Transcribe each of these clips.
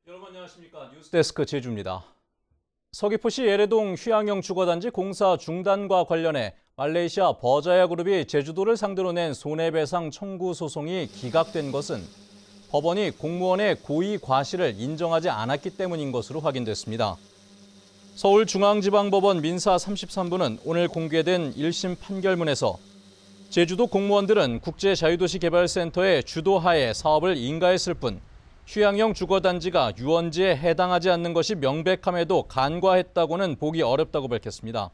여러분 안녕하십니까? 뉴스데스크 제주입니다. 서귀포시 예래동 휴양형 주거단지 공사 중단과 관련해 말레이시아 버자야 그룹이 제주도를 상대로 낸 손해배상 청구 소송이 기각된 것은 법원이 공무원의 고의 과실을 인정하지 않았기 때문인 것으로 확인됐습니다. 서울중앙지방법원 민사 33부는 오늘 공개된 1심 판결문에서 제주도 공무원들은 국제자유도시개발센터의 주도하에 사업을 인가했을 뿐 휴양형 주거단지가 유원지에 해당하지 않는 것이 명백함에도 간과했다고는 보기 어렵다고 밝혔습니다.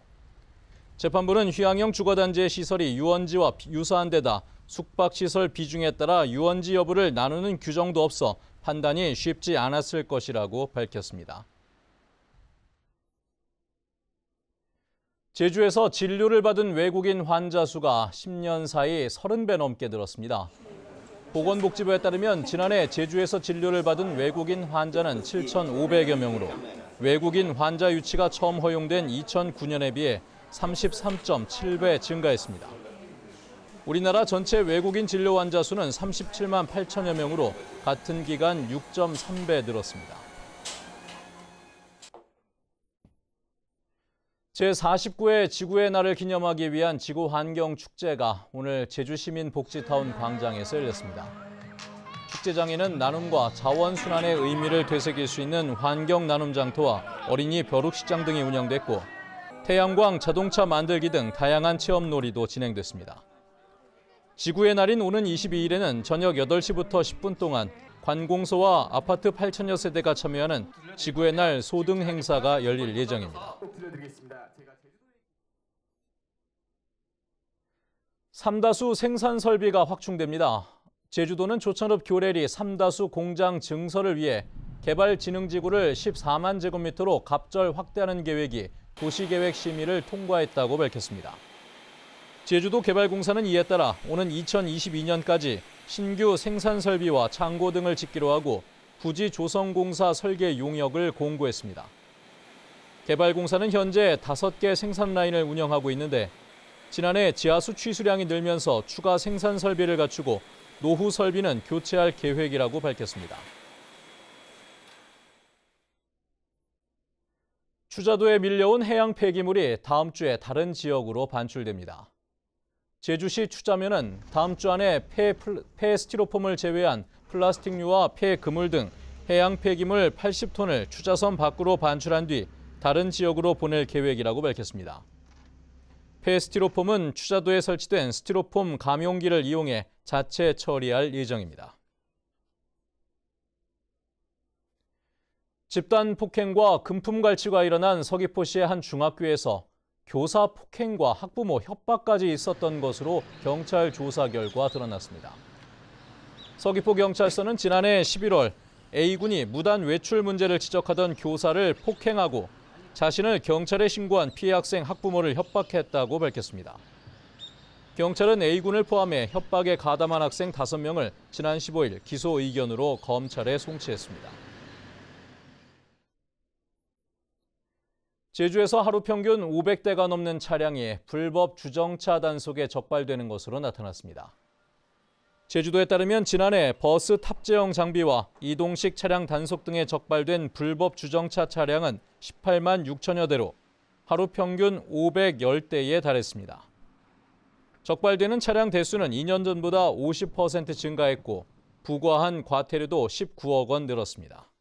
재판부는 휴양형 주거단지의 시설이 유원지와 유사한 데다 숙박시설 비중에 따라 유원지 여부를 나누는 규정도 없어 판단이 쉽지 않았을 것이라고 밝혔습니다. 제주에서 진료를 받은 외국인 환자 수가 10년 사이 30배 넘게 늘었습니다. 보건복지부에 따르면 지난해 제주에서 진료를 받은 외국인 환자는 7,500여 명으로 외국인 환자 유치가 처음 허용된 2009년에 비해 33.7배 증가했습니다. 우리나라 전체 외국인 진료 환자 수는 37만 8천여 명으로 같은 기간 6.3배 늘었습니다. 제49회 지구의 날을 기념하기 위한 지구환경축제가 오늘 제주시민복지타운 광장에서 열렸습니다. 축제장에는 나눔과 자원순환의 의미를 되새길 수 있는 환경나눔장터와 어린이 벼룩시장 등이 운영됐고 태양광 자동차 만들기 등 다양한 체험놀이도 진행됐습니다. 지구의 날인 오는 22일에는 저녁 8시부터 10분 동안 관공서와 아파트 8천여 세대가 참여하는 지구의 날 소등 행사가 열릴 예정입니다. 삼다수 생산 설비가 확충됩니다. 제주도는 조천읍 교래리 삼다수 공장 증설을 위해 개발진흥지구를 14만 제곱미터로 갑절 확대하는 계획이 도시계획 심의를 통과했다고 밝혔습니다. 제주도 개발공사는 이에 따라 오는 2022년까지 신규 생산설비와 창고 등을 짓기로 하고 부지 조성공사 설계 용역을 공고했습니다. 개발공사는 현재 5개 생산라인을 운영하고 있는데 지난해 지하수 취수량이 늘면서 추가 생산설비를 갖추고 노후 설비는 교체할 계획이라고 밝혔습니다. 추자도에 밀려온 해양 폐기물이 다음 주에 다른 지역으로 반출됩니다. 제주시 추자면은 다음 주 안에 폐 스티로폼을 제외한 플라스틱류와 폐 그물 등 해양 폐기물 80톤을 추자선 밖으로 반출한 뒤 다른 지역으로 보낼 계획이라고 밝혔습니다. 폐 스티로폼은 추자도에 설치된 스티로폼 감용기를 이용해 자체 처리할 예정입니다. 집단 폭행과 금품 갈취가 일어난 서귀포시의 한 중학교에서 교사 폭행과 학부모 협박까지 있었던 것으로 경찰 조사 결과 드러났습니다. 서귀포경찰서는 지난해 11월 A군이 무단 외출 문제를 지적하던 교사를 폭행하고 자신을 경찰에 신고한 피해 학생 학부모를 협박했다고 밝혔습니다. 경찰은 A군을 포함해 협박에 가담한 학생 5명을 지난 15일 기소 의견으로 검찰에 송치했습니다. 제주에서 하루 평균 500대가 넘는 차량이 불법 주정차 단속에 적발되는 것으로 나타났습니다. 제주도에 따르면 지난해 버스 탑재형 장비와 이동식 차량 단속 등에 적발된 불법 주정차 차량은 18만 6천여 대로 하루 평균 510대에 달했습니다. 적발되는 차량 대수는 2년 전보다 50% 증가했고 부과한 과태료도 19억 원 늘었습니다.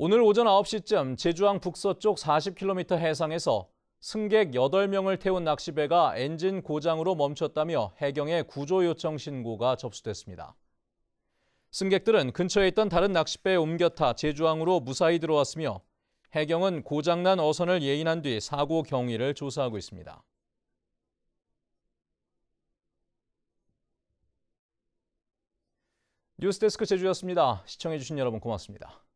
오늘 오전 9시쯤 제주항 북서쪽 40km 해상에서 승객 8명을 태운 낚시배가 엔진 고장으로 멈췄다며 해경에 구조 요청 신고가 접수됐습니다. 승객들은 근처에 있던 다른 낚시배에 옮겨 타 제주항으로 무사히 들어왔으며 해경은 고장난 어선을 예인한 뒤 사고 경위를 조사하고 있습니다. 뉴스데스크 제주였습니다. 시청해주신 여러분 고맙습니다.